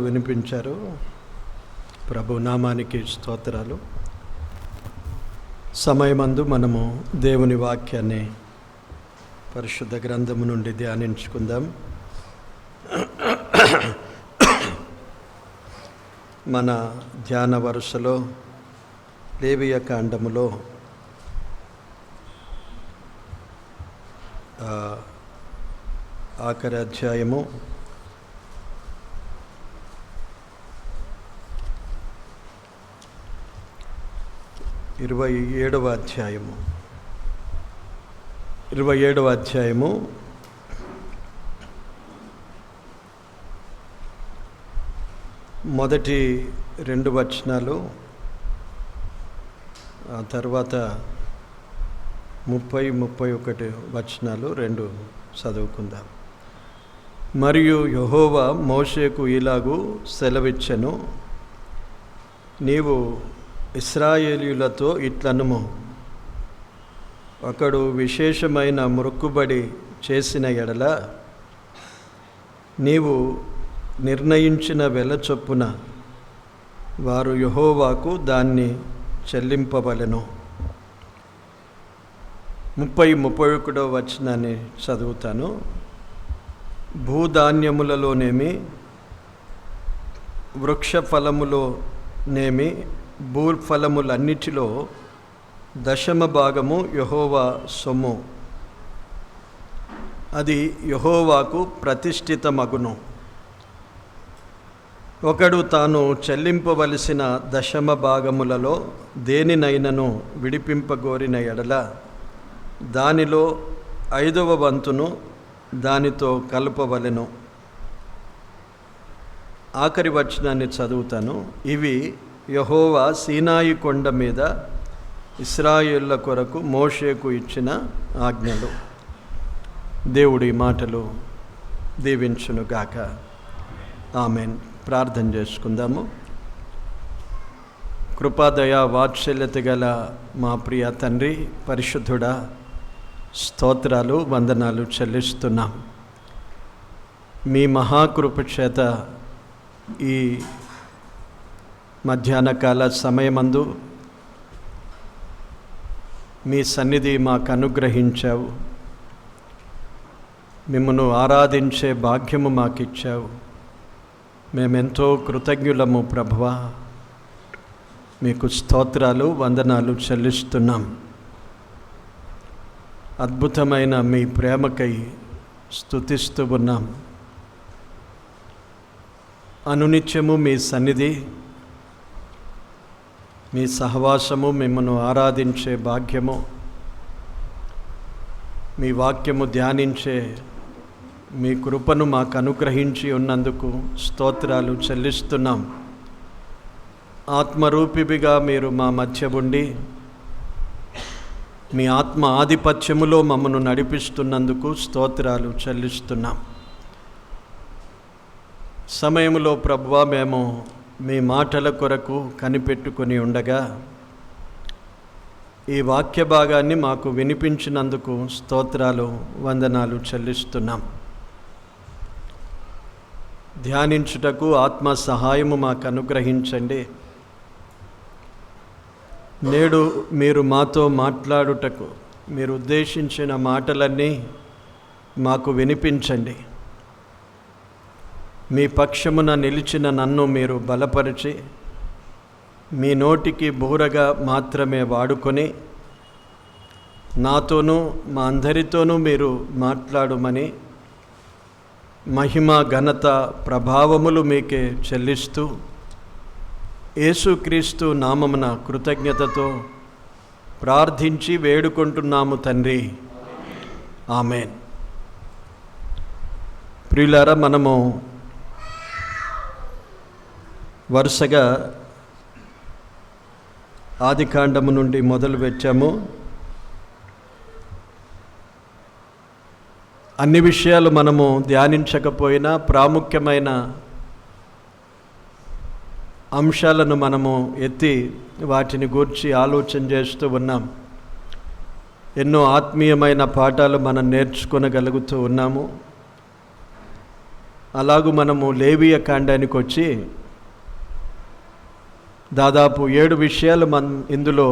వినిపించారు. ప్రభు నామానికి స్తోత్రాలు. సమయమందు మనము దేవుని వాక్యాన్ని పరిశుద్ధ గ్రంథము నుండి ధ్యానించుకుందాం. మన ధ్యాన వరుసలో లేవియ కాండములో ఆఖరి అధ్యాయము 27వ అధ్యాయము మొదటి 2 వచనాలు, ఆ తర్వాత 30-31 వచనాలు 2 చదువుకుందాం. మరియు యెహోవా మోషేకు ఇలాగు సెలవిచ్చెను, నీవు ఇశ్రాయేలీయులతో ఇట్లనుము, ఒకడు విశేషమైన మొక్కుబడి చేసిన ఎడల నీవు నిర్ణయించిన వెల చొప్పున వారు యెహోవాకు దాన్ని చెల్లింపవలెను. 30-31 వచనాన్ని చదువుతాను. భూధాన్యములలోనేమి, వృక్ష ఫలములోనేమి, భూఫలములన్నిటిలో 10వ భాగము యెహోవా సొమ్ము, అది యెహోవాకు ప్రతిష్ఠితమగును. ఒకడు తాను చెల్లింపవలసిన 10వ భాగములలో దేనినైనను విడిపింపగోరిన ఎడల దానిలో 5వ వంతును దానితో కలుపవలెను. ఆఖరి వచనాన్ని చదువుతాను. ఇవి యెహోవా సీనాయి కొండ మీద ఇశ్రాయేళ్ల కొరకు మోషేకు ఇచ్చిన ఆజ్ఞలు. దేవుడి మాటలు దీవించునుగాక. ఆమేన్. ప్రార్థన చేసుకుందాము. కృపాదయ వాత్సల్యత గల మా ప్రియ తండ్రి, పరిశుద్ధుడా, స్తోత్రాలు వందనాలు చెల్లిస్తున్నాం. మీ మహాకృప చేత ఈ మధ్యాహ్న కాల సమయమందు మీ సన్నిధి మాకు అనుగ్రహించావు. మిమ్మను ఆరాధించే భాగ్యము మాకిచ్చావు. మేమెంతో కృతజ్ఞులము ప్రభువా. మీకు స్తోత్రాలు వందనాలు చెల్లిస్తున్నాం. అద్భుతమైన మీ ప్రేమకై స్తుతిస్తూ ఉన్నాం. అనునిత్యము మీ సన్నిధి, మీ సహవాసము, మిమ్మను ఆరాధించే భాగ్యము, మీ వాక్యము ధ్యానించే మీ కృపను మాకు అనుగ్రహించి ఉన్నందుకు స్తోత్రాలు చెల్లిస్తున్నాం. ఆత్మరూపిగా మీరు మా మధ్య ఉండి మీ ఆత్మ ఆధిపత్యములో మమ్మను నడిపిస్తున్నందుకు స్తోత్రాలు చెల్లిస్తున్నాం. సమయంలో ప్రభువా, మేము మీ మాటల కొరకు కనిపెట్టుకొని ఉండగా ఈ వాక్య భాగాన్ని మాకు వినిపించినందుకు స్తోత్రాలు వందనాలు చెల్లిస్తున్నాం. ధ్యానించుటకు ఆత్మ సహాయము మాకు అనుగ్రహించండి. నేడు మీరు మాతో మాట్లాడుటకు మీరు ఉద్దేశించిన మాటలన్నీ మాకు వినిపించండి. మీ పక్షమున నిలిచిన నన్ను మీరు బలపరిచి మీ నోటికి బూరగా మాత్రమే వాడుకొని నాతోనూ మా అందరితోనూ మీరు మాట్లాడుమని మహిమ ఘనత ప్రభావములు మీకే చెల్లిస్తూ యేసుక్రీస్తు నామమున కృతజ్ఞతతో ప్రార్థించి వేడుకుంటున్నాము తండ్రి. ఆమేన్. ప్రియులారా, మనము వరుసగా ఆదికాండము నుండి మొదలు పెట్టాము. అన్ని విషయాలు మనము ధ్యానించకపోయినా ప్రాముఖ్యమైన అంశాలను మనము ఎత్తి వాటిని గూర్చి ఆలోచన చేస్తూ ఉన్నాం. ఎన్నో ఆత్మీయమైన పాఠాలు మనం నేర్చుకొనగలుగుతూ ఉన్నాము. అలాగూ మనము లేవియ కాండానికి వచ్చి దాదాపు 7 విషయాలు మనం ఇందులో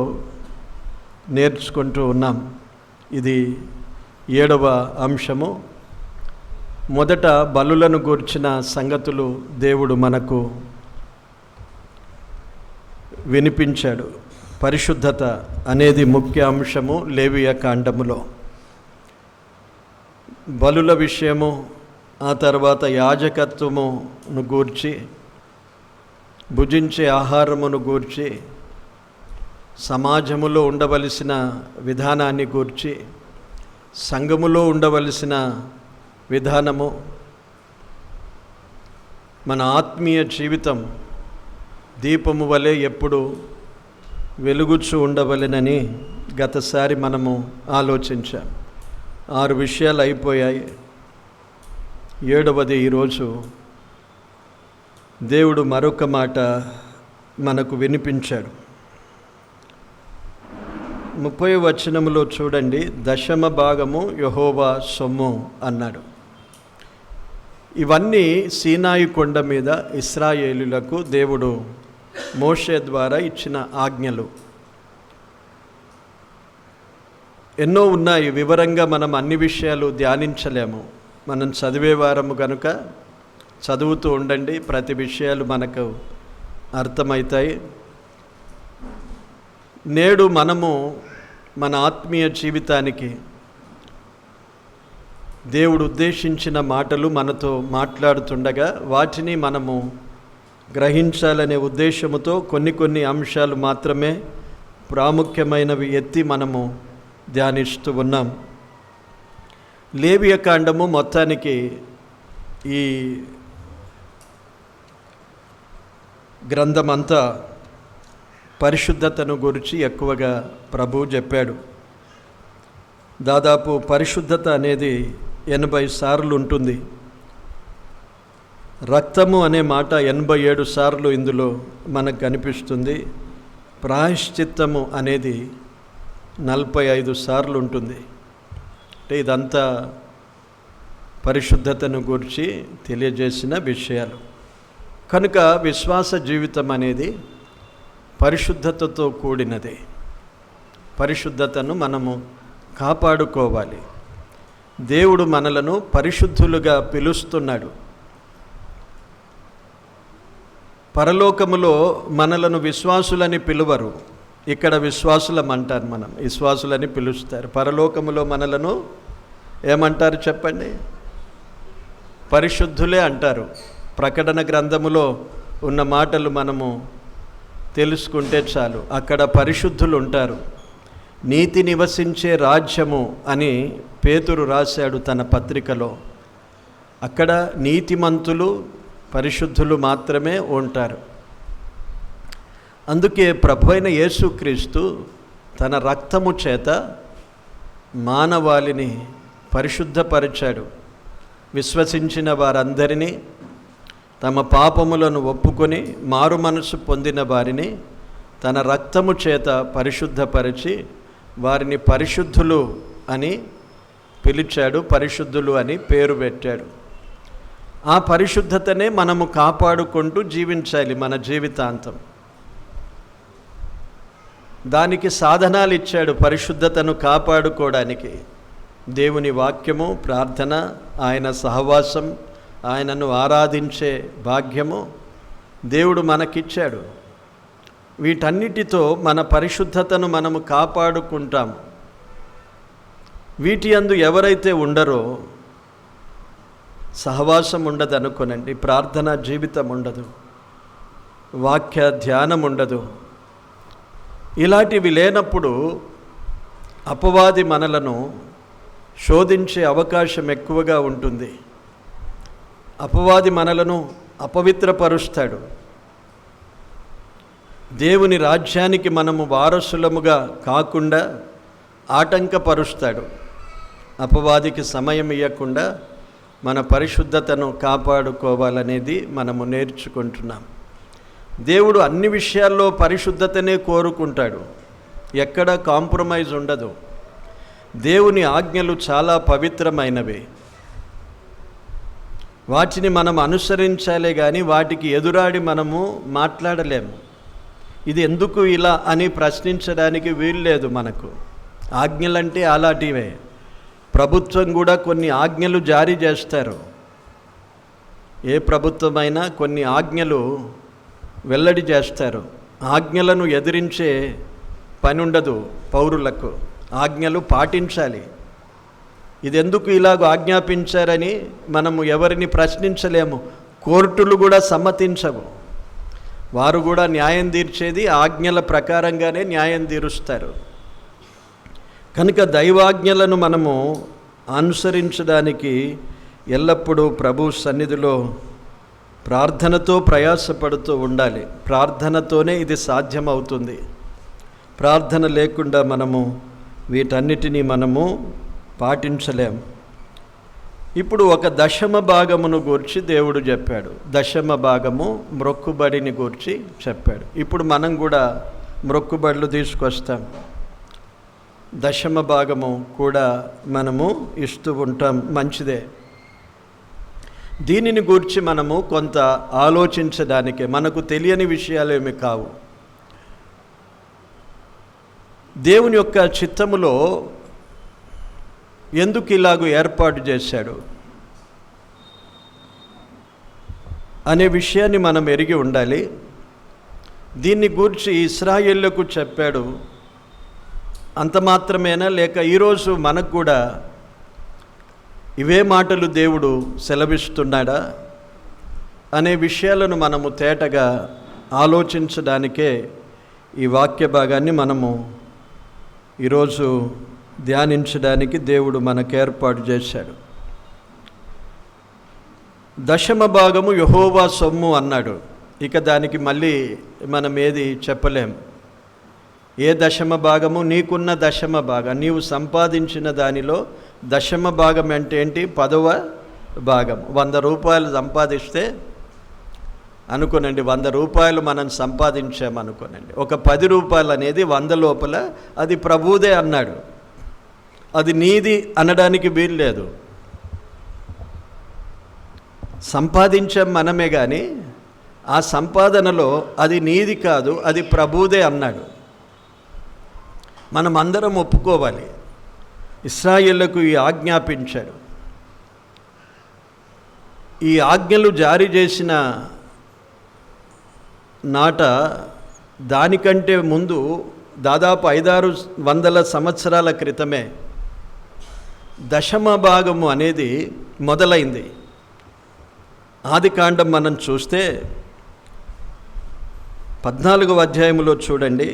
నేర్చుకుంటూ ఉన్నాం. ఇది 7వ అంశము. మొదట బలులను గూర్చిన సంగతులు దేవుడు మనకు వినిపించాడు. పరిశుద్ధత అనేది ముఖ్య అంశము లేవియ కాండములో. బలుల విషయము, ఆ తర్వాత యాజకత్వమును గూర్చి, భుజించే ఆహారమును గూర్చి, సమాజములో ఉండవలసిన విధానాన్ని గూర్చి, సంఘములో ఉండవలసిన విధానము, మన ఆత్మీయ జీవితం దీపము వలె ఎప్పుడు వెలుగుచూ ఉండవలెనని గతసారి మనము ఆలోచించాం. 6 విషయాలు అయిపోయాయి. 7వది ఈరోజు దేవుడు మరొక మాట మనకు వినిపించాడు. 30వ వచనములో చూడండి, 10వ భాగము యెహోవా సొమ్ము అన్నాడు. ఇవన్నీ సీనాయి కొండ మీద ఇశ్రాయేలులకు దేవుడు మోషే ద్వారా ఇచ్చిన ఆజ్ఞలు. ఎన్నో ఉన్నాయి, వివరంగా మనం అన్ని విషయాలు ధ్యానించలేము. మనం చదివేవారము కనుక చదువుతూ ఉండండి, ప్రతి విషయాలు మనకు అర్థమవుతాయి. నేడు మనము మన ఆత్మీయ జీవితానికి దేవుడు ఉద్దేశించిన మాటలు మనతో మాట్లాడుతుండగా వాటిని మనము గ్రహించాలనే ఉద్దేశముతో కొన్ని అంశాలు మాత్రమే ప్రాముఖ్యమైనవి ఎత్తి మనము ధ్యానిస్తూ ఉన్నాం. లేవియ కాండము మొత్తానికి ఈ గ్రంథమంతా పరిశుద్ధతను గురించి ఎక్కువగా ప్రభువు చెప్పాడు. దాదాపు పరిశుద్ధత అనేది 80 సార్లు ఉంటుంది. రక్తము అనే మాట 87 సార్లు ఇందులో మనకు కనిపిస్తుంది. ప్రాయశ్చిత్తము అనేది 45 సార్లు ఉంటుంది. అంటే ఇదంతా పరిశుద్ధతను గురించి తెలియజేసిన విషయాలు. కనుక విశ్వాస జీవితం అనేది పరిశుద్ధతతో కూడినది. పరిశుద్ధతను మనము కాపాడుకోవాలి. దేవుడు మనలను పరిశుద్ధులుగా పిలుస్తున్నాడు. పరలోకములో మనలను విశ్వాసులని పిలువరు, ఇక్కడ విశ్వాసులం అంటారు. మనం విశ్వాసులని పిలుస్తారు. పరలోకములో మనలను ఏమంటారు చెప్పండి? పరిశుద్ధులే అంటారు. ప్రకటన గ్రంథములో ఉన్న మాటలు మనము తెలుసుకుంటే చాలు. అక్కడ పరిశుద్ధులు ఉంటారు. నీతి నివసించే రాజ్యము అని పేతురు రాశాడు తన పత్రికలో. అక్కడ నీతిమంతులు, పరిశుద్ధులు మాత్రమే ఉంటారు. అందుకే ప్రభువైన యేసుక్రీస్తు తన రక్తము చేత మానవాళిని పరిశుద్ధపరిచాడు. విశ్వసించిన వారందరినీ, తమ పాపములను ఒప్పుకొని మారు మనసు పొందిన వారిని తన రక్తము చేత పరిశుద్ధపరిచి వారిని పరిశుద్ధులు అని పిలిచాడు, పరిశుద్ధులు అని పేరు పెట్టాడు. ఆ పరిశుద్ధతనే మనము కాపాడుకుంటూ జీవించాలి మన జీవితాంతం. దానికి సాధనాలు ఇచ్చాడు. పరిశుద్ధతను కాపాడుకోవడానికి దేవుని వాక్యము, ప్రార్థన, ఆయన సహవాసం, ఆయనను ఆరాధించే భాగ్యము దేవుడు మనకిచ్చాడు. వీటన్నిటితో మన పరిశుద్ధతను మనము కాపాడుకుంటాము. వీటి యందు ఎవరైతే ఉండరో సహవాసం ఉండదు అనుకోనండి, ప్రార్థనా జీవితం ఉండదు, వాక్య ధ్యానం ఉండదు. ఇలాంటివి లేనప్పుడు అపవాది మనలను శోధించే అవకాశం ఎక్కువగా ఉంటుంది. అపవాది మనలను అపవిత్రపరుస్తాడు. దేవుని రాజ్యానికి మనము వారసులముగా కాకుండా ఆటంకపరుస్తాడు. అపవాదికి సమయం ఇవ్వకుండా మన పరిశుద్ధతను కాపాడుకోవాలనేది మనము నేర్చుకుంటున్నాం. దేవుడు అన్ని విషయాల్లో పరిశుద్ధతనే కోరుకుంటాడు. ఎక్కడ కాంప్రమైజ్ ఉండదు. దేవుని ఆజ్ఞలు చాలా పవిత్రమైనవి. వాటిని మనం అనుసరించాలే కానీ వాటికి ఎదురాడి మనము మాట్లాడలేము. ఇది ఎందుకు ఇలా అని ప్రశ్నించడానికి వీల్లేదు. మనకు ఆజ్ఞలంటే అలాంటివే. ప్రభుత్వం కూడా కొన్ని ఆజ్ఞలు జారీ చేస్తారు. ఏ ప్రభుత్వమైనా కొన్ని ఆజ్ఞలు వెల్లడి చేస్తారు. ఆజ్ఞలను ఎదిరించే పని ఉండదు పౌరులకు. ఆజ్ఞలు పాటించాలి. ఇది ఎందుకు ఇలాగ ఆజ్ఞాపించారని మనము ఎవరిని ప్రశ్నించలేము. కోర్టులు కూడా సమ్మతించవు. వారు కూడా న్యాయం తీర్చేది ఆజ్ఞల ప్రకారంగానే న్యాయం తీరుస్తారు. కనుక దైవాజ్ఞలను మనము అనుసరించడానికి ఎల్లప్పుడూ ప్రభు సన్నిధిలో ప్రార్థనతో ప్రయాసపడుతూ ఉండాలి. ప్రార్థనతోనే ఇది సాధ్యమవుతుంది. ప్రార్థన లేకుండా మనము వీటన్నిటినీ మనము పాటించలేం. ఇప్పుడు ఒక దశమ భాగమును గూర్చి దేవుడు చెప్పాడు. దశమ భాగము మ్రొక్కుబడిని గూర్చి చెప్పాడు. ఇప్పుడు మనం కూడా మ్రొక్కుబడులు తీసుకొస్తాం. దశమ భాగము కూడా మనము ఇస్తూ ఉంటాం, మంచిదే. దీనిని గూర్చి మనము కొంత ఆలోచించడానికే, మనకు తెలియని విషయాలేమి కావు. దేవుని యొక్క చిత్తములో ఎందుకు ఇలాగూ ఏర్పాటు చేశాడు అనే విషయాన్ని మనం ఎరిగి ఉండాలి. దీన్ని గూర్చి ఇశ్రాయేలుకు చెప్పాడు. అంత మాత్రమేనా, లేక ఈరోజు మనకు కూడా ఇవే మాటలు దేవుడు సెలవిస్తున్నాడా అనే విషయాలను మనము తేటగా ఆలోచించడానికే ఈ వాక్య భాగాన్ని మనము ఈరోజు ధ్యానించడానికి దేవుడు మనకు ఏర్పాటు చేశాడు. దశమ భాగము యెహోవా సొమ్ము అన్నాడు. ఇక దానికి మళ్ళీ మనం ఏది చెప్పలేం. ఏ దశమ భాగము? నీకున్న దశమ భాగం, నీవు సంపాదించిన దానిలో దశమ భాగం అంటే ఏంటి? 10వ భాగం. 100 రూపాయలు సంపాదిస్తే అనుకోనండి, 100 రూపాయలు మనం సంపాదించామనుకోనండి, ఒక 10 రూపాయలు అనేది 100 లోపల అది ప్రభువుదే అన్నాడు. అది నీది అనడానికి వీల్లేదు. సంపాదించాం మనమే, కానీ ఆ సంపాదనలో అది నీది కాదు, అది ప్రభువుదే అన్నాడు. మనం అందరం ఒప్పుకోవాలి. ఇశ్రాయేలుకు ఈ ఆజ్ఞాపించాడు. ఈ ఆజ్ఞలు జారీ చేసిన నాట దానికంటే ముందు దాదాపు 500-600 సంవత్సరాల క్రితమే దశమ భాగము అనేది మొదలైంది. ఆదికాండం మనం చూస్తే 14వ అధ్యాయంలో చూడండి.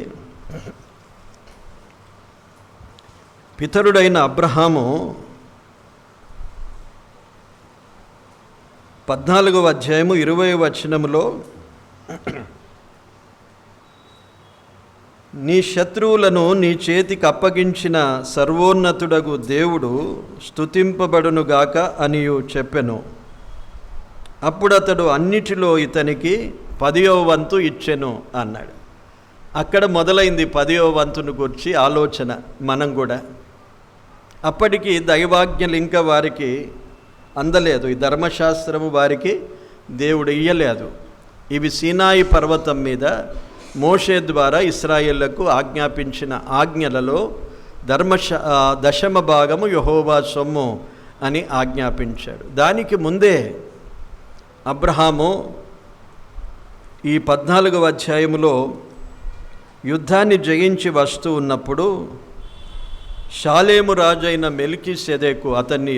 పితరుడైన అబ్రహాము 14వ అధ్యాయము 20వ వచనములో, నీ శత్రువులను నీ చేతికి అప్పగించిన సర్వోన్నతుడగు దేవుడు స్తుతింపబడునుగాక అనియు చెప్పెను. అప్పుడు అతడు అన్నిటిలో ఇతనికి 10వ వంతు ఇచ్చెను అన్నాడు. అక్కడ మొదలైంది 10వ వంతును గురించి ఆలోచన. మనం కూడా అప్పటికి దైవాజ్ఞలు ఇంకా వారికి అందలేదు. ఈ ధర్మశాస్త్రము వారికి దేవుడు ఇయ్యలేదు. ఇవి సీనాయి పర్వతం మీద మోషే ద్వారా ఇశ్రాయేలుకు ఆజ్ఞాపించిన ఆజ్ఞలలో దశమ భాగము యెహోవా సొమ్ము అని ఆజ్ఞాపించాడు. దానికి ముందే అబ్రహాము ఈ 14వ అధ్యాయములో యుద్ధాన్ని జయించి వస్తూ ఉన్నప్పుడు షాలేము రాజైన మెల్కీసెదెకు అతన్ని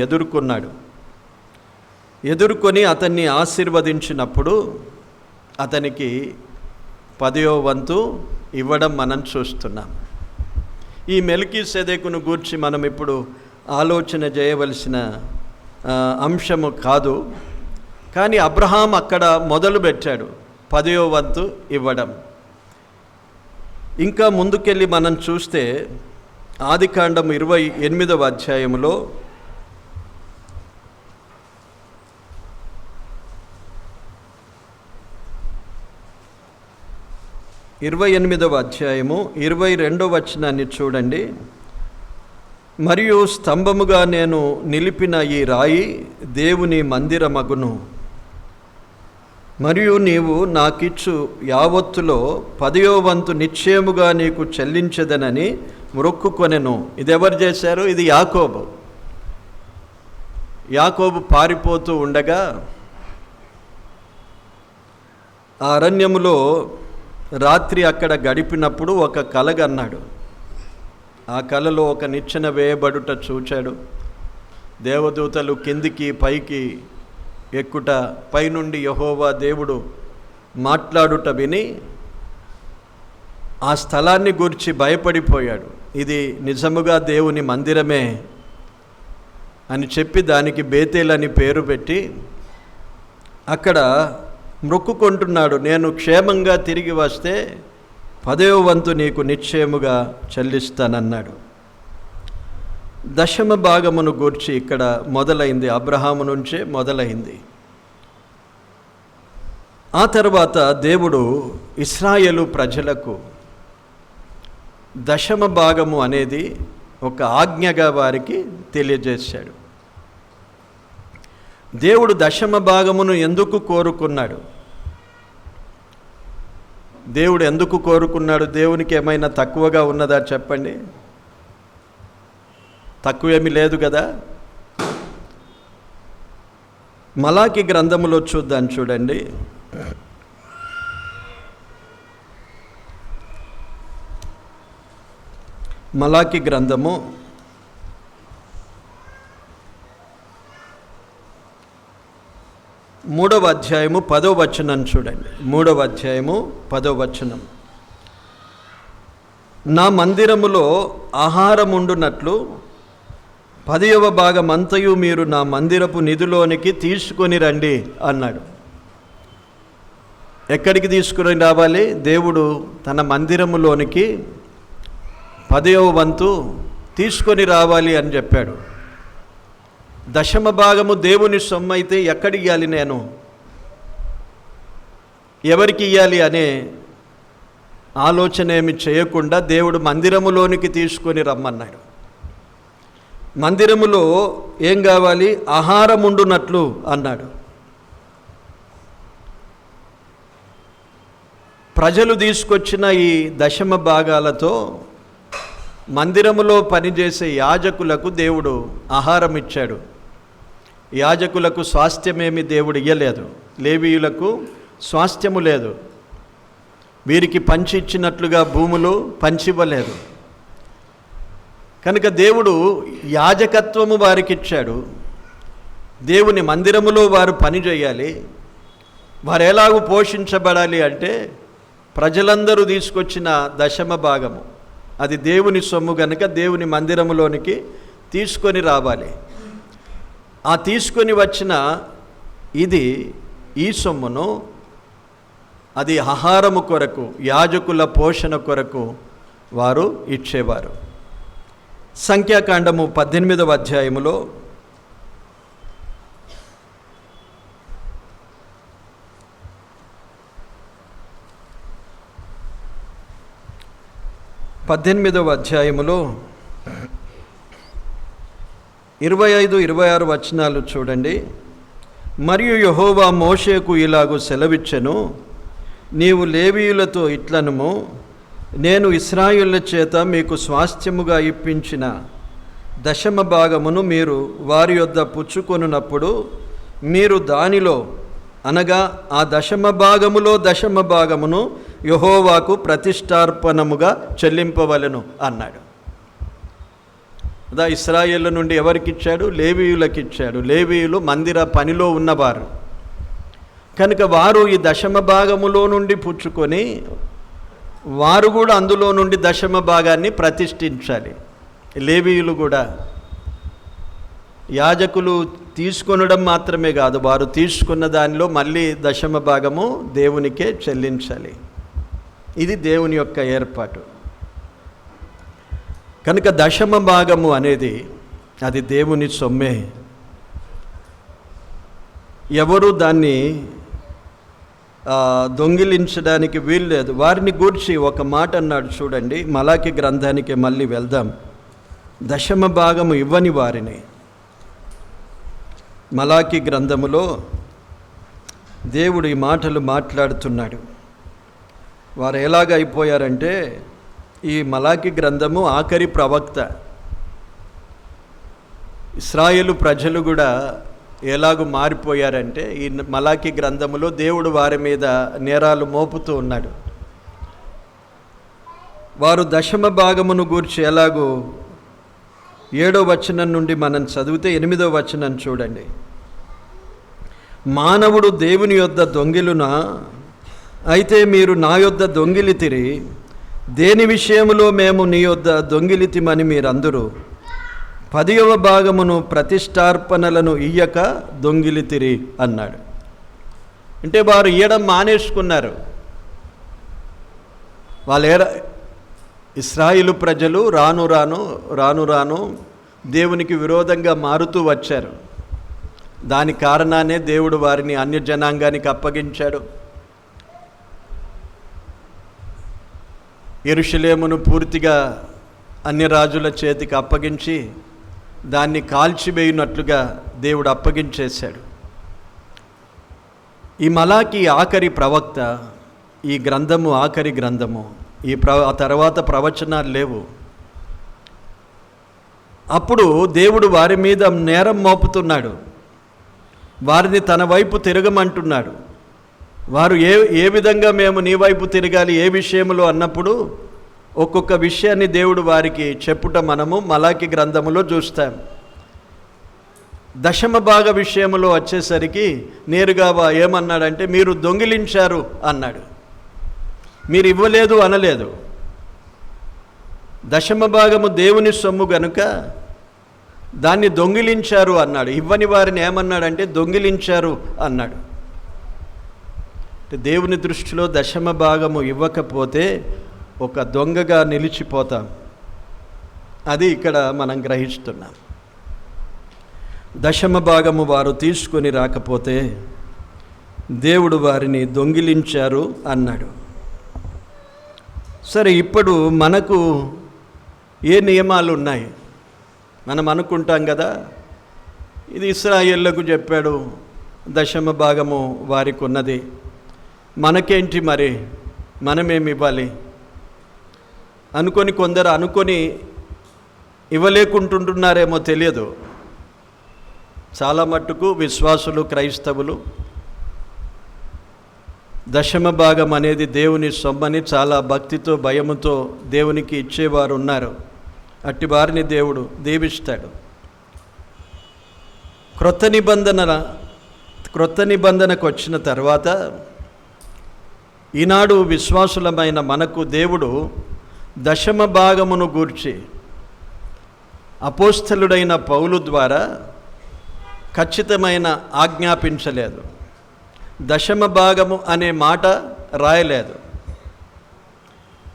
ఎదుర్కొని అతన్ని ఆశీర్వదించినప్పుడు అతనికి 10వ వంతు ఇవ్వడం మనం చూస్తున్నాం. ఈ మెల్కీసెదెకును గూర్చి మనం ఇప్పుడు ఆలోచన చేయవలసిన అంశము కాదు. కానీ అబ్రహాం అక్కడ మొదలుపెట్టాడు 10వ వంతు ఇవ్వడం. ఇంకా ముందుకెళ్ళి మనం చూస్తే ఆదికాండం 28వ అధ్యాయంలో 28వ అధ్యాయము 22వ వచనాన్ని చూడండి. మరియు స్తంభముగా నేను నిలిపిన ఈ రాయి దేవుని మందిరమగును. మరియు నీవు నాకిచ్చు యావత్తులో 10వ వంతు నిశ్చయముగా నీకు చెల్లించదనని మొక్కుకొనెను. ఇది ఎవరు చేశారు? ఇది యాకోబు. యాకోబు పారిపోతూ ఉండగా ఆ అరణ్యములో రాత్రి అక్కడ గడిపినప్పుడు ఒక కలగన్నాడు. ఆ కలలో ఒక నిచ్చెన వేయబడుట చూచాడు. దేవదూతలు కిందికి పైకి ఎక్కుట, పైనుండి యెహోవా దేవుడు మాట్లాడుట విని ఆ స్థలాన్ని గురించి భయపడిపోయాడు. ఇది నిజముగా దేవుని మందిరమే అని చెప్పి దానికి బేతేల్ అని పేరు పెట్టి అక్కడ మొక్కుకుంటున్నాడు. నేను క్షేమంగా తిరిగి వస్తే 10వ వంతు నీకు నిశ్చయముగా చెల్లిస్తానన్నాడు. దశమ భాగమును గూర్చి ఇక్కడ మొదలైంది, అబ్రహాము నుంచే మొదలైంది. ఆ తర్వాత దేవుడు ఇశ్రాయేలు ప్రజలకు దశమ భాగము అనేది ఒక ఆజ్ఞగా వారికి తెలియజేశాడు. దేవుడు దశమ భాగమును ఎందుకు కోరుకున్నాడు? దేవుడు ఎందుకు కోరుకున్నాడు? దేవునికి ఏమైనా తక్కువగా ఉన్నదా చెప్పండి? తక్కువేమీ లేదు కదా. మలాకి గ్రంథములో చూద్దాం, చూడండి. మలాకి గ్రంథము 3వ అధ్యాయము 10వ వచనం చూడండి. 3వ అధ్యాయము 10వ వచనం. నా మందిరములో ఆహారముండునట్లు 10వ భాగమంతయు మీరు నా మందిరపు నిధిలోనికి తీసుకొని రండి అన్నాడు. ఎక్కడికి తీసుకుని రావాలి? దేవుడు తన మందిరములోనికి 10వ వంతు తీసుకొని రావాలి అని చెప్పాడు. దశమ భాగము దేవుని సొమ్ము అయితే ఎక్కడికి ఇవ్వాలి? నేను ఎవరికి ఇవ్వాలి అనే ఆలోచన ఏమి చేయకుండా దేవుడు మందిరములోనికి తీసుకొని రమ్మన్నాడు. మందిరములో ఏం కావాలి? ఆహారం ఉండునట్లు అన్నాడు. ప్రజలు తీసుకొచ్చిన ఈ దశమ భాగాలతో మందిరములో పనిచేసే యాజకులకు దేవుడు ఆహారం ఇచ్చాడు. యాజకులకు స్వాస్థ్యమేమి దేవుడు ఇయ్యలేదు, లేవీయులకు స్వాస్థ్యము లేదు. వీరికి పంచి ఇచ్చినట్లుగా భూములు పంచివ్వలేదు. కనుక దేవుడు యాజకత్వము వారికి ఇచ్చాడు. దేవుని మందిరములో వారు పని చేయాలి. వారు ఎలాగూ పోషించబడాలి అంటే ప్రజలందరూ తీసుకొచ్చిన దశమ భాగము అది దేవుని సొమ్ము కనుక దేవుని మందిరములోనికి తీసుకొని రావాలి. ఆ తీసుకొని వచ్చిన ఈ సొమ్మును అది ఆహారము కొరకు, యాజకుల పోషణ కొరకు వారు ఇచ్చేవారు. సంఖ్యాకాండము 18వ అధ్యాయములో పద్దెనిమిదవ అధ్యాయములో 25-26 వచనాలు చూడండి. మరియు యెహోవా మోషేకు ఇలాగు సెలవిచ్చెను, నీవు లేవీయులతో ఇట్లనుము, నేను ఇశ్రాయేలుల చేత మీకు స్వాస్థ్యముగా ఇప్పించిన దశమ భాగమును మీరు వారి యొద్ద పుచ్చుకొనున్నప్పుడు మీరు దానిలో అనగా ఆ దశమ భాగములో దశమ భాగమును యెహోవాకు ప్రతిష్టార్పణముగా చెల్లింపవలెను అన్నాడు. అదా ఇశ్రాయేలు నుండి ఎవరికి ఇచ్చాడు? లేవీయులకు ఇచ్చాడు. లేవీయులు మందిర పనిలో ఉన్నవారు కనుక వారు ఈ దశమ భాగములో నుండి పుచ్చుకొని వారు కూడా అందులో నుండి దశమ భాగాన్ని ప్రతిష్ఠించాలి. లేవీయులు కూడా యాజకులు తీసుకొనడం మాత్రమే కాదు, వారు తీసుకున్న దానిలో మళ్ళీ దశమ భాగము దేవునికే చెల్లించాలి. ఇది దేవుని యొక్క ఏర్పాటు. కనుక దశమ భాగము అనేది అది దేవుని సొమ్మే. ఎవరు దాన్ని దొంగిలించడానికి వీల్లేదు. వారిని గూర్చి ఒక మాట అన్నాడు చూడండి. మలాకి గ్రంథానికి మళ్ళీ వెళ్దాం. దశమ భాగము ఇవ్వని వారిని. మలాకి గ్రంథములో దేవుడు ఈ మాటలు మాట్లాడుతున్నాడు. వారు ఎలాగ అయిపోయారంటే, ఈ మలాకి గ్రంథము ఆఖరి ప్రవక్త. ఇశ్రాయేలు ప్రజలు కూడా ఎలాగూ మారిపోయారంటే, ఈ మలాకి గ్రంథములో దేవుడు వారి మీద నేరాలు మోపుతూ ఉన్నాడు. వారు దశమ భాగమును గూర్చి ఎలాగూ 7వ వచనం నుండి మనం చదివితే 8వ వచనం చూడండి. మానవుడు దేవుని యొద్ద దొంగిలునా? అయితే మీరు నా యొద్ద దొంగిలితిరి. దేని విషయములో మేము నీ యొద్ద దొంగిలితిమని మీరందరూ 10వ భాగమును ప్రతిష్టార్పణలను ఇయ్యక దొంగిలితిరి అన్నాడు. అంటే వారు ఇయ్యడం మానేసుకున్నారు. ఇశ్రాయేలు ప్రజలు రాను రాను దేవునికి విరోధంగా మారుతూ వచ్చారు. దాని కారణానే దేవుడు వారిని అన్య జనాంగానికి అప్పగించాడు. యెరూషలేమును పూర్తిగా అన్య రాజుల చేతికి అప్పగించి దాన్ని కాల్చివేయునట్లుగా దేవుడు అప్పగించేశాడు. ఈ మలాకి ఆఖరి ప్రవక్త. ఈ గ్రంథము ఆఖరి గ్రంథము. ఆ తర్వాత ప్రవచనాలు లేవు. అప్పుడు దేవుడు వారి మీద నేరం మోపుతున్నాడు. వారిని తన వైపు తిరగమంటున్నాడు. వారు ఏ విధంగా మేము నీ వైపు తిరగాలి, ఏ విషయంలో అన్నప్పుడు ఒక్కొక్క విషయాన్ని దేవుడు వారికి చెప్పుట మనము మలాకి గ్రంథములో చూస్తాం. దశమ భాగ విషయంలో వచ్చేసరికి నేరుగా ఏమన్నాడంటే, మీరు దొంగిలించారు అన్నాడు. మీరు ఇవ్వలేదు అనలేదు. దశమ భాగము దేవుని సొమ్ము గనుక దాన్ని దొంగిలించారు అన్నాడు. ఇవ్వని వారిని ఏమన్నాడంటే దొంగిలించారు అన్నాడు. దేవుని దృష్టిలో దశమ భాగము ఇవ్వకపోతే ఒక దొంగగా నిలిచిపోతాం. అది ఇక్కడ మనం గ్రహిస్తున్నాం. దశమ భాగము వారు తీసుకొని రాకపోతే దేవుడు వారిని దొంగిలించారు అన్నాడు. సరే, ఇప్పుడు మనకు ఏ నియమాలు ఉన్నాయి? మనం అనుకుంటాం కదా, ఇది ఇశ్రాయేళ్లకు చెప్పాడు, దశమ భాగము వారికి ఉన్నది, మనకేంటి మరి, మనమేమి ఇవ్వాలి అనుకొని కొందరు ఇవ్వలేకుంటుంటున్నారేమో తెలియదు. చాలా మట్టుకు విశ్వాసులు, క్రైస్తవులు దశమ భాగం అనేది దేవుని సొమ్మని చాలా భక్తితో, భయముతో దేవునికి ఇచ్చేవారు ఉన్నారు. అట్టి వారిని దేవుడు దీవిస్తాడు. క్రొత్త నిబంధనకు వచ్చిన తర్వాత ఈనాడు విశ్వాసులమైన మనకు దేవుడు దశమ భాగమును గూర్చి అపోస్తలుడైన పౌలు ద్వారా ఖచ్చితమైన ఆజ్ఞాపించలేదు. దశమ భాగము అనే మాట రాయలేదు.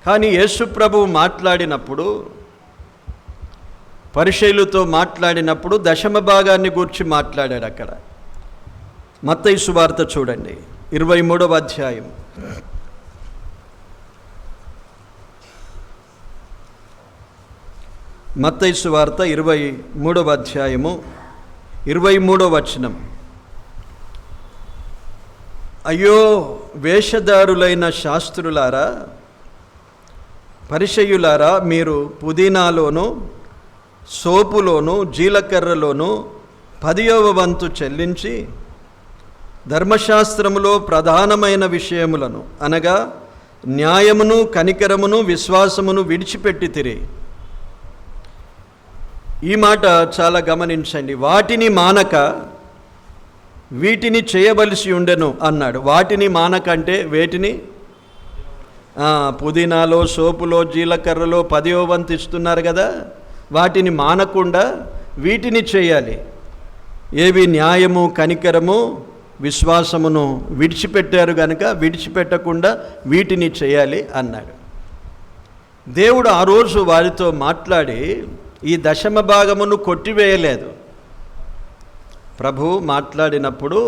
కానీ యేసు ప్రభువు మాట్లాడినప్పుడు, పరిసయ్యులతో మాట్లాడినప్పుడు దశమ భాగాన్ని గూర్చి మాట్లాడాడు. అక్కడ మత్తయి సువార్త చూడండి, 23వ అధ్యాయం. మత్తయి సువార్త 23వ అధ్యాయము 23వ వచనం. అయ్యో వేషధారులైన శాస్త్రులారా, పరిసయ్యులారా, మీరు పుదీనాలోను సోపులోను జీలకర్రలోను 10వ వంతు చెల్లించి ధర్మశాస్త్రములో ప్రధానమైన విషయములను అనగా న్యాయమును, కనికరమును, విశ్వాసమును విడిచిపెట్టితిరి. ఈ మాట చాలా గమనించండి. వాటిని మానక వీటిని చేయవలసి ఉండెను అన్నాడు. వాటిని మానకంటే వేటిని? పుదీనాలో, సోపులో, జీలకర్రలో 10వ వంతు ఇస్తున్నారు కదా, వాటిని మానకుండా వీటిని చేయాలి. ఏవి? న్యాయము, కనికరము, విశ్వాసమును విడిచిపెట్టారు కనుక విడిచిపెట్టకుండా వీటిని చేయాలి అన్నాడు. దేవుడు ఆ రోజు వారితో మాట్లాడి ఈ దశమ భాగమును కొట్టివేయలేదు. ప్రభు మాట్లాడినప్పుడు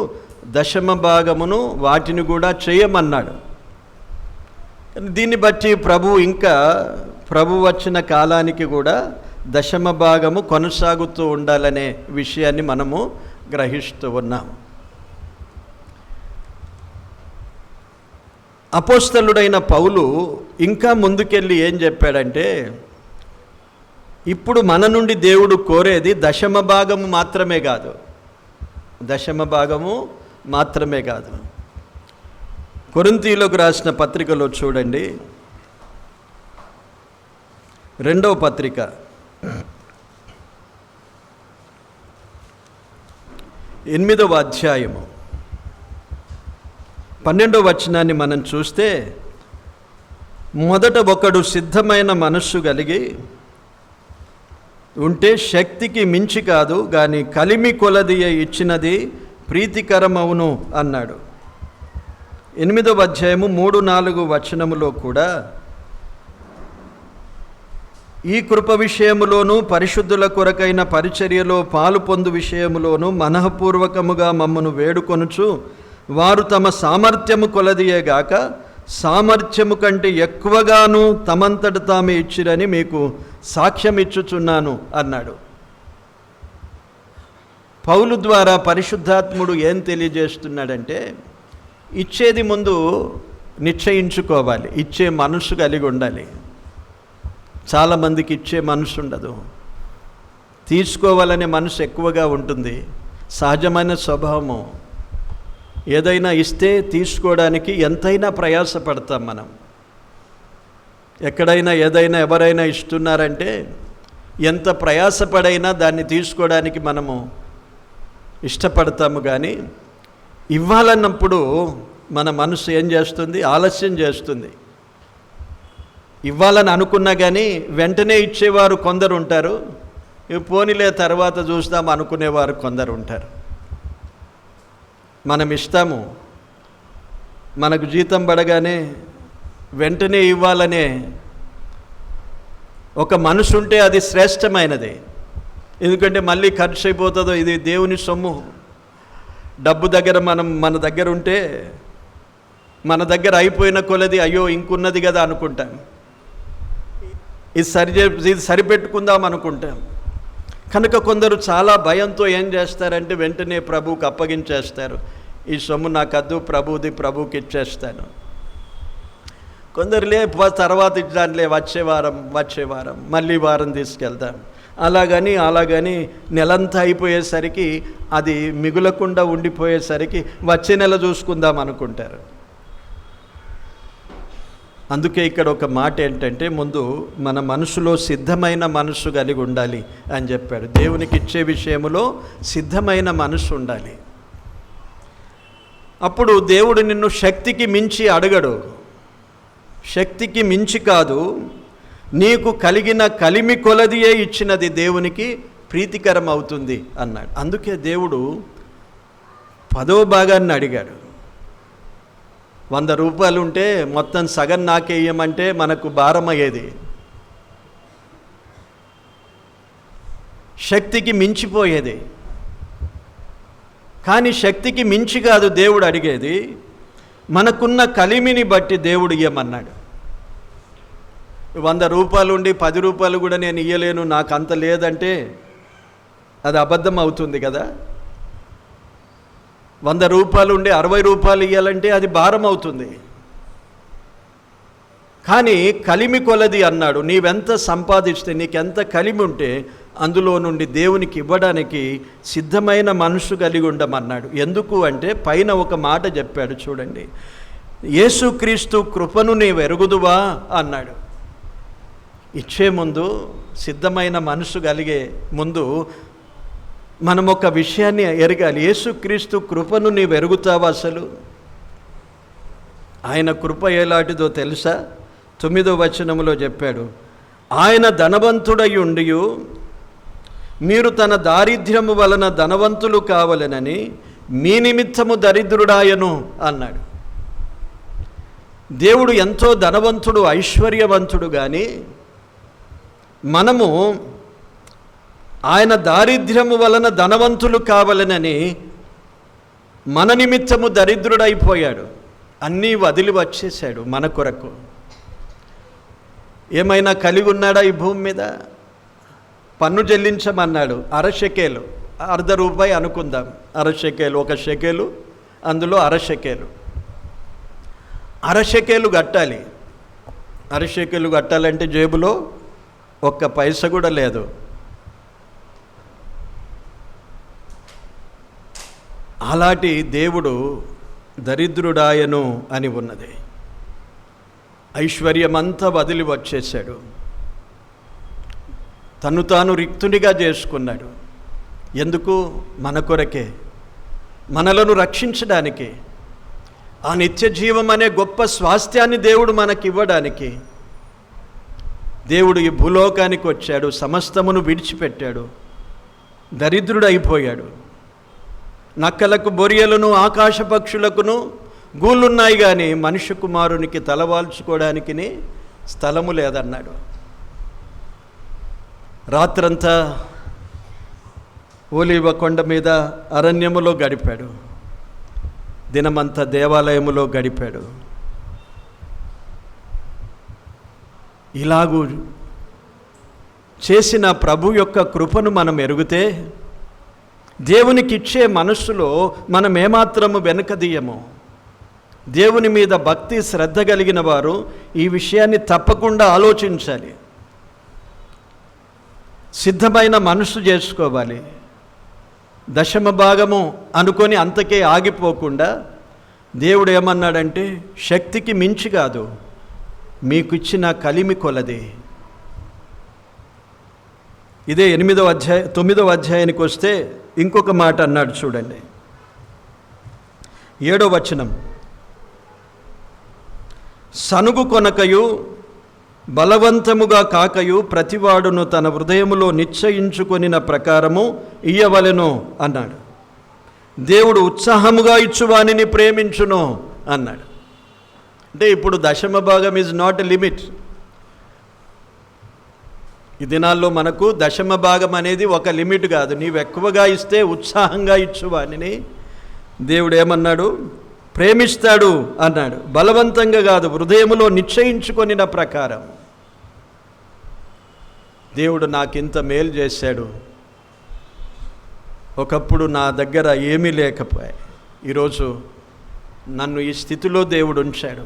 దశమ భాగమును వాటిని కూడా చేయమన్నాడు. దీన్ని బట్టి ప్రభు వచ్చిన కాలానికి కూడా దశమ భాగము కొనసాగుతూ ఉండాలనే విషయాన్ని మనము గ్రహిస్తూ ఉన్నాం. అపోస్తలుడైన పౌలు ఇంకా ముందుకెళ్ళి ఏం చెప్పాడంటే, ఇప్పుడు మన నుండి దేవుడు కోరేది దశమ భాగము మాత్రమే కాదు, దశమ భాగము మాత్రమే కాదు. కొరింథీయులకు రాసిన పత్రికలో చూడండి, 2వ పత్రిక 8వ అధ్యాయము 12వ వచనాన్ని మనం చూస్తే, మొదట ఒకడు సిద్ధమైన మనస్సు కలిగి ఉంటే శక్తికి మించి కాదు కానీ కలిమి కొలది ఇచ్చినది ప్రీతికరమవును అన్నాడు. 8వ అధ్యాయము 3-4 వచనములో కూడా ఈ కృప విషయములోను పరిశుద్ధుల కొరకైన పరిచర్యలో పాలు పొందు విషయములోను మనఃపూర్వకముగా మమ్మను వేడుకొనుచు వారు తమ సామర్థ్యము కొలదియేగాక సామర్థ్యము కంటే ఎక్కువగాను తమంతట తామే ఇచ్చిరని మీకు సాక్ష్యం ఇచ్చుచున్నాను అన్నాడు. పౌలు ద్వారా పరిశుద్ధాత్ముడు ఏం తెలియజేస్తున్నాడంటే, ఇచ్చేది ముందు నిశ్చయించుకోవాలి, ఇచ్చే మనసు కలిగి ఉండాలి. చాలామందికి ఇచ్చే మనసు ఉండదు, తీసుకోవాలనే మనసు ఎక్కువగా ఉంటుంది. సహజమైన స్వభావము. ఏదైనా ఇస్తే తీసుకోవడానికి ఎంతైనా ప్రయాసపడతాం మనం. ఎక్కడైనా ఏదైనా ఎవరైనా ఇస్తున్నారంటే ఎంత ప్రయాసపడైనా దాన్ని తీసుకోవడానికి మనము ఇష్టపడతాము. కానీ ఇవ్వాలన్నప్పుడు మన మనసు ఏం చేస్తుంది? ఆలస్యం చేస్తుంది. ఇవ్వాలని అనుకున్నా కానీ వెంటనే ఇచ్చేవారు కొందరు ఉంటారు, పోనీలే తర్వాత చూస్తాం అనుకునేవారు కొందరు ఉంటారు. మనం ఇస్తాము, మనకు జీతం పడగానే వెంటనే ఇవ్వాలనే ఒక మనసు ఉంటే అది శ్రేష్టమైనది. ఎందుకంటే మళ్ళీ ఖర్చు అయిపోతుందో, ఇది దేవుని సొమ్ము. డబ్బు దగ్గర మన దగ్గర ఉంటే మన దగ్గర అయిపోయిన కొలది అయ్యో ఇంకున్నది కదా అనుకుంటాం, ఇది సరిపెట్టుకుందాం అనుకుంటాం. కనుక కొందరు చాలా భయంతో ఏం చేస్తారంటే వెంటనే ప్రభువుకి అప్పగించేస్తారు. ఈ సొమ్ము నాకద్దు, ప్రభువుది ప్రభువుకి ఇచ్చేస్తాను. కొందరులే తర్వాత ఇట్లాంటిలే వచ్చే వారం మళ్ళీ వారం తీసుకెళ్తాం. అలాగని నెలంతా అయిపోయేసరికి అది మిగులకుండా ఉండిపోయేసరికి వచ్చే నెల చూసుకుందాం అనుకుంటారు. అందుకే ఇక్కడ ఒక మాట ఏంటంటే, ముందు మన మనసులో సిద్ధమైన మనసు కలిగి ఉండాలి అని చెప్పాడు. దేవునికి ఇచ్చే విషయంలో సిద్ధమైన మనసు ఉండాలి. అప్పుడు దేవుడు నిన్ను శక్తికి మించి అడగడు. శక్తికి మించి కాదు, నీకు కలిగిన కలిమి కొలదియే ఇచ్చినది దేవునికి ప్రీతికరం అవుతుంది అన్నాడు. అందుకే దేవుడు 10వ భాగాన్ని అడిగాడు. 100 రూపాయలు ఉంటే మొత్తం సగం నాకేయమంటే మనకు భారం అయ్యేది. శక్తికి మించిపోయేది. కానీ శక్తికి మించి కాదు దేవుడు అడిగేది, మనకున్న కలిమిని బట్టి దేవుడు ఇయ్యమన్నాడు. 100 రూపాయలు ఉండి 10 రూపాయలు కూడా నేను ఇయ్యలేను, నాకు అంత లేదంటే అది అబద్ధం అవుతుంది కదా. 100 రూపాయలు ఉండి 60 రూపాయలు ఇవ్వాలంటే అది భారం అవుతుంది. కానీ కలిమి కొలది అన్నాడు. నీవెంత సంపాదిస్తే, నీకెంత కలిమి ఉంటే అందులో నుండి దేవునికి ఇవ్వడానికి సిద్ధమైన మనసు కలిగి ఉండమన్నాడు. ఎందుకు అంటే పైన ఒక మాట చెప్పాడు చూడండి, యేసుక్రీస్తు కృపను నీవు ఎరుగుదువా అన్నాడు. ఇచ్చే ముందు, సిద్ధమైన మనసు కలిగే ముందు మనం ఒక విషయాన్ని ఎరగాలి. యేసుక్రీస్తు కృపను నీవు ఎరుగుతావా? అసలు ఆయన కృప ఎలాంటిదో తెలుసా? 9వ వచనములో చెప్పాడు, ఆయన ధనవంతుడై ఉండి మీరు తన దారిద్ర్యము వలన ధనవంతులు కావలెనని మీ నిమిత్తము దరిద్రుడాయను అన్నాడు. దేవుడు ఎంతో ధనవంతుడు, ఐశ్వర్యవంతుడు. కానీ మనము ఆయన దారిద్ర్యము వలన ధనవంతులు కావాలనని మన నిమిత్తము దరిద్రుడైపోయాడు. అన్నీ వదిలి వచ్చేసాడు మన కొరకు. ఏమైనా కలిగి ఉన్నాడా ఈ భూమి మీద? పన్ను చెల్లించమన్నాడు. 1/2 షెకేలు, ₹1/2 అనుకుందాం. 1/2 షెకేలు, 1 షెకేలు, అందులో 1/2 షెకేలు, 1/2 షెకేలు కట్టాలి. 1/2 షెకేలు కట్టాలంటే జేబులో 1 పైస కూడా లేదు. అలాంటి దేవుడు దరిద్రుడాయను అని ఉన్నది. ఐశ్వర్యమంతా వదిలి వచ్చేశాడు. తను తాను రిక్తునిగా చేసుకున్నాడు. ఎందుకు? మన కొరకే, మనలను రక్షించడానికి, ఆ నిత్య జీవం అనే గొప్ప స్వాస్థ్యాన్ని దేవుడు మనకివ్వడానికి దేవుడు ఈ భూలోకానికి వచ్చాడు. సమస్తమును విడిచిపెట్టాడు. దరిద్రుడైపోయాడు. నక్కలకు, బొరియలను, ఆకాశ పక్షులకును గూళ్ళున్నాయి కానీ మనుష్య కుమారునికి తలవాల్చుకోవడానికి స్థలము లేదన్నాడు. రాత్రంతా ఓలీవ కొండ మీద అరణ్యములో గడిపాడు. దినమంతా దేవాలయములో గడిపాడు. ఇలాగూ చేసిన ప్రభు యొక్క కృపను మనం ఎరుగుతే, దేవునికిచ్చే మనస్సులో మనం ఏమాత్రము వెనకదీయము. దేవుని మీద భక్తి శ్రద్ధ కలిగిన వారు ఈ విషయాన్ని తప్పకుండా ఆలోచించాలి. సిద్ధమైన మనసు చేసుకోవాలి. 10వ భాగము అనుకొని అంతకే ఆగిపోకుండా దేవుడు ఏమన్నాడంటే, శక్తికి మించి కాదు, మీకు ఇచ్చిన కలిమి కొలది. ఇదే 9వ అధ్యాయానికి వస్తే ఇంకొక మాట అన్నాడు చూడండి. 7వ వచనం, సనుగు కొనకయు బలవంతముగా కాకయు ప్రతివాడును తన హృదయములో నిశ్చయించుకొనిన ప్రకారము ఇయ్యవలెను అన్నాడు. దేవుడు ఉత్సాహముగా ఇచ్చువానిని ప్రేమించును అన్నాడు. అంటే ఇప్పుడు 10వ భాగం ఈజ్ నాట్ ఎ లిమిట్. ఈ దినాల్లో మనకు 10వ భాగం అనేది ఒక లిమిట్ కాదు. నీవు ఎక్కువగా ఇస్తే ఉత్సాహంగా ఇచ్చువానిని దేవుడు ఏమన్నాడు? ప్రేమిస్తాడు అన్నాడు. బలవంతంగా కాదు, హృదయములో నిశ్చయించుకొనిన ప్రకారం. దేవుడు నాకింత మేలు చేశాడు. ఒకప్పుడు నా దగ్గర ఏమీ లేకపోయా, ఈరోజు నన్ను ఈ స్థితిలో దేవుడు ఉంచాడు.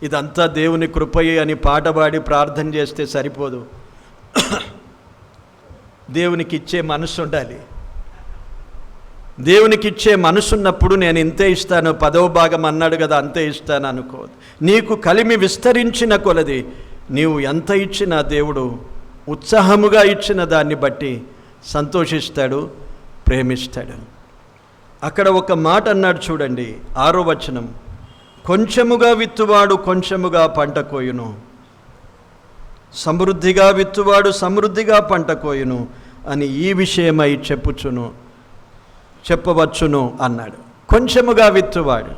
ఇదంతా దేవుని కృపయే అని పాట పాడి ప్రార్థన చేస్తే సరిపోదు. దేవునికి ఇచ్చే మనసు ఉండాలి. దేవునికి ఇచ్చే మనసున్నప్పుడు నేను ఇంతే ఇస్తాను, 10వ భాగం అన్నాడు కదా, అంతే ఇస్తాను అనుకోదు. నీకు కలిమి విస్తరించిన కొలది నీవు ఎంత ఇచ్చినా దేవుడు ఉత్సాహముగా ఇచ్చిన దాన్ని బట్టి సంతోషిస్తాడు, ప్రేమిస్తాడు. అక్కడ ఒక మాట అన్నాడు చూడండి, 6వ వచనం, కొంచెముగా విత్తువాడు కొంచెముగా పంట కోయును, సమృద్ధిగా విత్తువాడు సమృద్ధిగా పంట కోయును అని ఈ విషయమై చెప్పవచ్చును అన్నాడు. కొంచెముగా విత్తువాడు.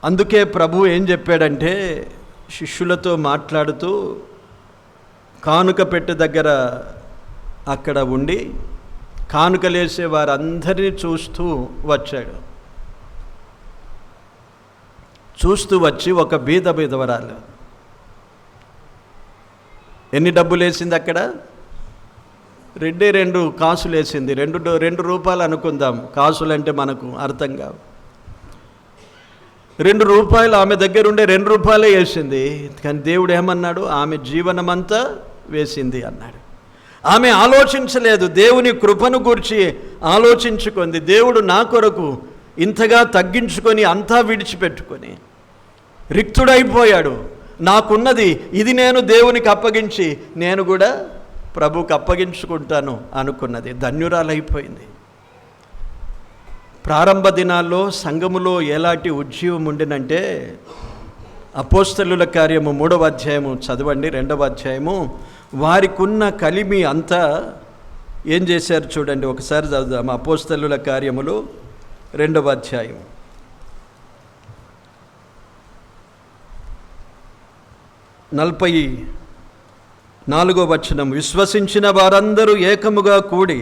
అందుకే ప్రభు ఏం చెప్పాడంటే, శిష్యులతో మాట్లాడుతూ కానుక పెట్టె దగ్గర అక్కడ ఉండి కానుకలేసే వారందరినీ చూస్తూ వచ్చాడు. చూస్తూ వచ్చి ఒక బీదవరాలు ఎన్ని డబ్బులు వేసింది అక్కడ? 2 కాసులు వేసింది. 2 రూపాయలు అనుకుందాం, కాసులంటే మనకు అర్థం కావు. 2 రూపాయలు ఆమె దగ్గర ఉండే 2 రూపాయలే వేసింది. కానీ దేవుడు ఏమన్నాడు? ఆమె జీవనమంతా వేసింది అన్నాడు. ఆమె ఆలోచించలేదు, దేవుని కృపను గురించి ఆలోచించుకుంది. దేవుడు నా కొరకు ఇంతగా తగ్గించుకొని అంతా విడిచిపెట్టుకొని రిక్తుడైపోయాడు. నాకున్నది ఇది నేను దేవునికి అప్పగించి నేను కూడా ప్రభువుకి అప్పగించుకుంటాను అనుకున్నది. ధన్యురాలైపోయింది. ప్రారంభ దినాల్లో సంఘములో ఎలాంటి ఉజ్జీవం ఉండినంటే, అపోస్తలుల కార్యము 3వ అధ్యాయము చదవండి, 2వ అధ్యాయము. వారికున్న కలిమి అంతా ఏం చేశారు చూడండి, ఒకసారి చదువుదాం. అపోస్తలుల కార్యములు 2వ అధ్యాయం 44వ వచనం, విశ్వసించిన వారందరూ ఏకముగా కూడి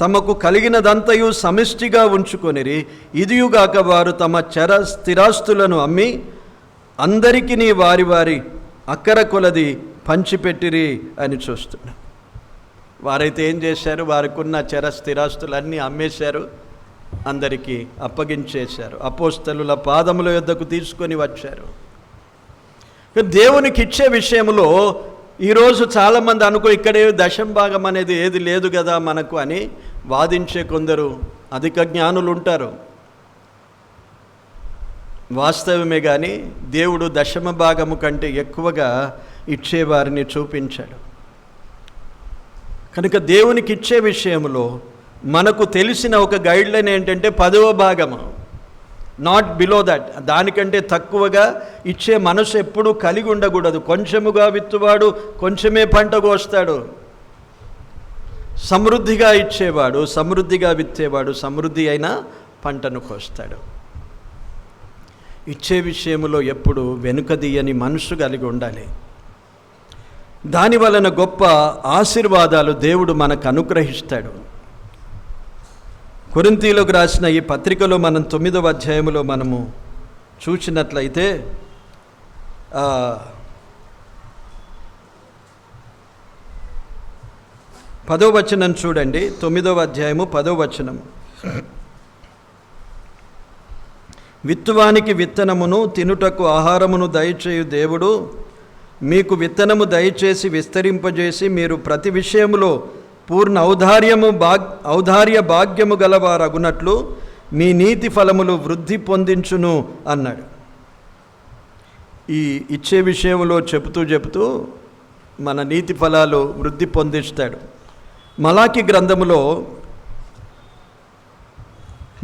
తమకు కలిగినదంతయు సమిష్టిగా ఉంచుకొనిరి. ఇదియుగాక వారు తమ స్థిరాస్తులను అమ్మి అందరికీ వారి వారి అక్కర కొలది పంచిపెట్టిరి అని చూస్తున్నాం. వారైతే ఏం చేశారు? వారికి ఉన్న స్థిరాస్తులన్నీ అమ్మేశారు, అందరికీ అప్పగించేశారు. అపోస్తలుల పాదముల యొద్దకు తీసుకొని వచ్చారు. దేవునికి ఇచ్చే విషయంలో ఈరోజు చాలామంది ఇక్కడే దశమ భాగం అనేది ఏది లేదు కదా మనకు అని వాదించే కొందరు అధిక జ్ఞానులు ఉంటారు. వాస్తవమే, కానీ దేవుడు దశమ భాగము కంటే ఎక్కువగా ఇచ్చేవారిని చూపించాడు. కనుక దేవునికి ఇచ్చే విషయంలో మనకు తెలిసిన ఒక గైడ్లైన్ ఏంటంటే 10వ భాగము, నాట్ బిలో దట్. దానికంటే తక్కువగా ఇచ్చే మనసు ఎప్పుడూ కలిగి ఉండకూడదు. కొంచెముగా విత్తువాడు కొంచెమే పంట కోస్తాడు. సమృద్ధిగా ఇచ్చేవాడు, సమృద్ధిగా విత్తేవాడు సమృద్ధి అయిన పంటను కోస్తాడు. ఇచ్చే విషయంలో ఎప్పుడు వెనుకదీయని మనసు కలిగి ఉండాలి. దాని వలన గొప్ప ఆశీర్వాదాలు దేవుడు మనకు అనుగ్రహిస్తాడు. కొరింథీయులకు రాసిన ఈ పత్రికలో మనం 9వ అధ్యాయంలో మనము చూసినట్లయితే 10వ వచనం చూడండి. 9వ అధ్యాయము 10వ వచనం. విత్తువానికి విత్తనమును తినుటకు ఆహారమును దయచేయు దేవుడు మీకు విత్తనము దయచేసి విస్తరింపజేసి మీరు ప్రతి విషయములో పూర్ణ ఔదార్య భాగ్యము గలవారగునట్లు మీ నీతి ఫలములు వృద్ధి పొందించును అన్నాడు. ఈ ఇచ్చే విషయంలో చెబుతూ మన నీతి ఫలాలు వృద్ధి పొందిస్తాడు. మలాకి గ్రంథములో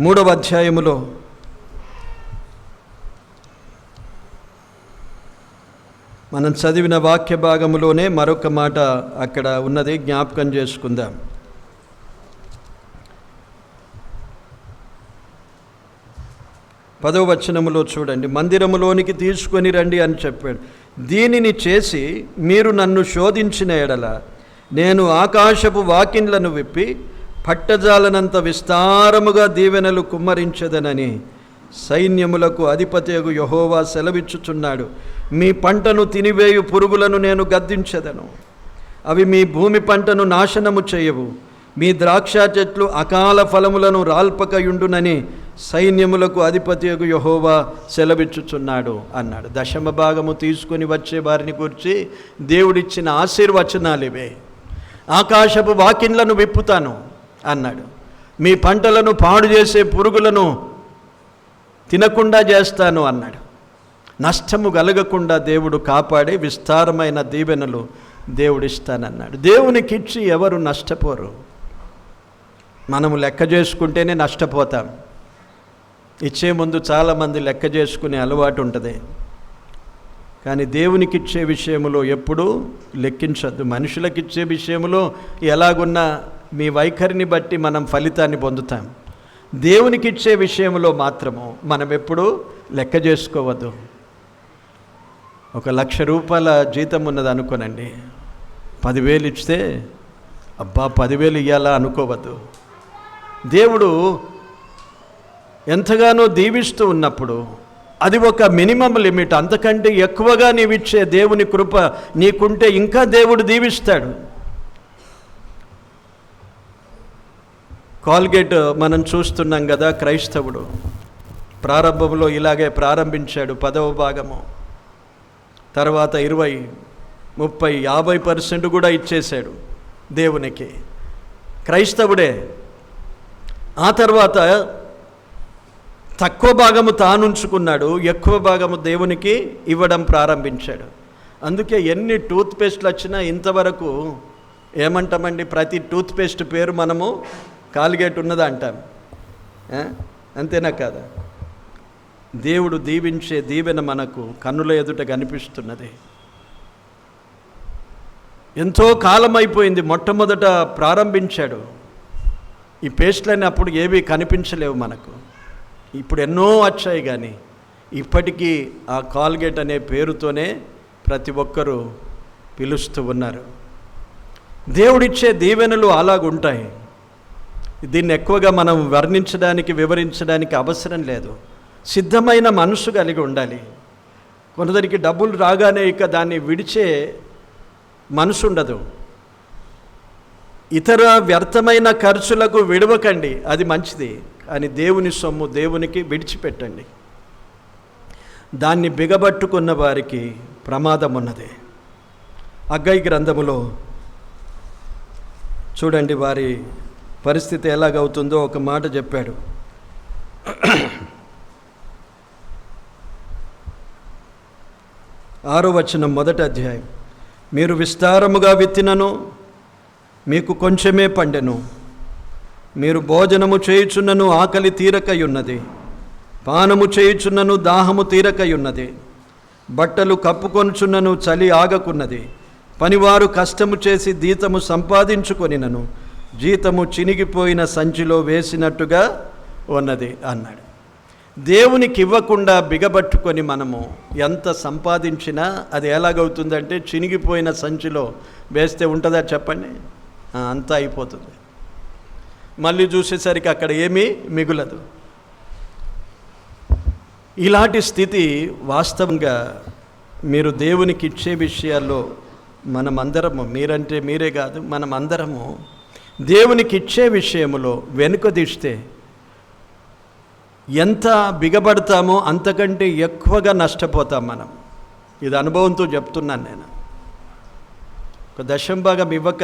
3వ అధ్యాయములో మనం చదివిన వాక్య భాగములోనే మరొక మాట అక్కడ ఉన్నది, జ్ఞాపకం చేసుకుందాం. పదవ వచనములో చూడండి. మందిరములోనికి తీసుకొని రండి అని చెప్పాడు. దీనిని చేసి మీరు నన్ను శోధించిన ఎడల నేను ఆకాశపు వాకిన్లను విప్పి పట్టజాలనంత విస్తారముగా దీవెనలు కుమ్మరించదనని సైన్యములకు అధిపతియగు యెహోవా సెలవిచ్చుచున్నాడు. మీ పంటను తినివేయు పురుగులను నేను గద్దించెదను, అవి మీ భూమి పంటను నాశనము చేయవు. మీ ద్రాక్ష చెట్లు అకాల ఫలములను రాల్పకయుండునని సైన్యములకు అధిపతియగు యెహోవా సెలవిచ్చుచున్నాడు అన్నాడు. దశమ భాగము తీసుకొని వచ్చే వారిని గురించి దేవుడిచ్చిన ఆశీర్వచనాలు ఇవే. ఆకాశపు వాకిన్లను విప్పుతాను అన్నాడు. మీ పంటలను పాడు చేసే పురుగులను తినకుండా చేస్తాను అన్నాడు. నష్టము కలగకుండా దేవుడు కాపాడే విస్తారమైన దీవెనలు దేవుడిస్తానన్నాడు. దేవునికిచ్చి ఎవరు నష్టపోరు. మనము లెక్క చేసుకుంటేనే నష్టపోతాం. ఇచ్చే ముందు చాలామంది లెక్క చేసుకునే అలవాటు ఉంటుంది. కానీ దేవునికిచ్చే విషయంలో ఎప్పుడూ లెక్కించద్దు. మనుషులకిచ్చే విషయంలో ఎలాగున్నా మీ వైఖరిని బట్టి మనం ఫలితాన్ని పొందుతాం. దేవునికిచ్చే విషయంలో మాత్రము మనం ఎప్పుడూ లెక్క చేసుకోవద్దు. 1,00,000 రూపాయల జీతం ఉన్నది అనుకోనండి, 10,000 ఇస్తే అబ్బా 10,000 ఇవ్వాలా అనుకోవద్దు. దేవుడు ఎంతగానో దీవిస్తూ ఉన్నప్పుడు అది ఒక మినిమం లిమిట్. అంతకంటే ఎక్కువగా నీవిచ్చే దేవుని కృప నీకుంటే ఇంకా దేవుడు దీవిస్తాడు. కాల్గేట్ మనం చూస్తున్నాం కదా, క్రైస్తవుడు ప్రారంభంలో ఇలాగే ప్రారంభించాడు. 10వ భాగము తర్వాత 20, 30, 50% కూడా ఇచ్చేశాడు దేవునికి. క్రైస్తవుడే. ఆ తర్వాత తక్కువ భాగము తానుంచుకున్నాడు, ఎక్కువ భాగము దేవునికి ఇవ్వడం ప్రారంభించాడు. అందుకే ఎన్ని టూత్పేస్ట్లు వచ్చినా ఇంతవరకు ఏమంటామండి, ప్రతి టూత్పేస్ట్ పేరు మనము కాల్గేట్ ఉన్నదా అంటాం. అంతేనా కాదా? దేవుడు దీవించే దీవెన మనకు కన్నుల ఎదుట కనిపిస్తున్నది. ఎంతో కాలం అయిపోయింది. మొట్టమొదట ప్రారంభించాడు. ఈ పేస్ట్లని అప్పుడు ఏవి కనిపించలేవు మనకు. ఇప్పుడు ఎన్నో వచ్చాయి, కానీ ఇప్పటికీ ఆ కాల్గేట్ అనే పేరుతోనే ప్రతి ఒక్కరూ పిలుస్తూ ఉన్నారు. దేవుడిచ్చే దీవెనలు అలాగుంటాయి. దీన్ని ఎక్కువగా మనం వర్ణించడానికి వివరించడానికి అవసరం లేదు. సిద్ధమైన మనసు కలిగి ఉండాలి. కొందరికి డబ్బులు రాగానే ఇక దాన్ని విడిచే మనసు ఉండదు. ఇతర వ్యర్థమైన ఖర్చులకు విడవకండి, అది మంచిది. కానీ దేవుని సొమ్ము దేవునికి విడిచిపెట్టండి. దాన్ని బిగబట్టుకున్న వారికి ప్రమాదం ఉన్నది. హగ్గయి గ్రంథములో చూడండి వారి పరిస్థితి ఎలాగవుతుందో ఒక మాట చెప్పాడు. 6వ వచనం, మొదటి అధ్యాయం. మీరు విస్తారముగా విత్తినను మీకు కొంచెమే పండెను. మీరు భోజనము చేయుచున్నను ఆకలి తీరకయున్నది, పానము చేయుచున్నను దాహము తీరకయున్నది, బట్టలు కప్పుకొనుచున్నను చలి ఆగకున్నది. పనివారు కష్టము చేసి జీతము సంపాదించుకొనినను జీతము చినిగిపోయిన సంచిలో వేసినట్టుగా ఉన్నది అన్నాడు. దేవునికి ఇవ్వకుండా బిగబట్టుకొని మనము ఎంత సంపాదించినా అది ఎలాగవుతుందంటే చినిగిపోయిన సంచిలో వేస్తే ఉంటుందా చెప్పండి? అంతా అయిపోతుంది. మళ్ళీ చూసేసరికి అక్కడ ఏమీ మిగులదు. ఇలాంటి స్థితి వాస్తవంగా మీరు దేవునికి ఇచ్చే విషయాల్లో మనమందరము, మీరంటే మీరే కాదు, మనమందరము దేవునికి ఇచ్చే విషయంలో వెనుకదీస్తే ఎంత బిగబడతామో అంతకంటే ఎక్కువగా నష్టపోతాం మనం. ఇది అనుభవంతో చెప్తున్నాను నేను. ఒక దశమ భాగం ఇవ్వక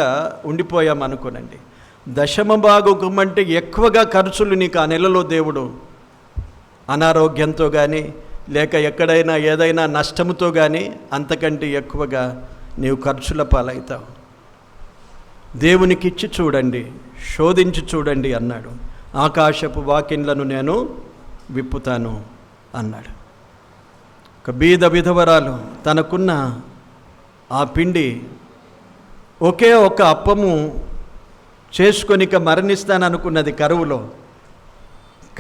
ఉండిపోయాం అనుకోనండి. దశమ భాగం అంటే ఎక్కువగా ఖర్చులు నీకు ఆ నెలలో దేవుడు అనారోగ్యంతో కానీ లేక ఎక్కడైనా ఏదైనా నష్టముతో కానీ అంతకంటే ఎక్కువగా నీవు ఖర్చుల పాలవుతావు. దేవునికి ఇచ్చి చూడండి, శోధించి చూడండి అన్నాడు. ఆకాశపు వాకిన్లను నేను విప్పుతాను అన్నాడు. ఒక బీద విధవరాలు తనకున్న ఆ పిండి ఒకే ఒక అప్పము చేసుకొనిక మరణిస్తాననుకున్నది కరువులో.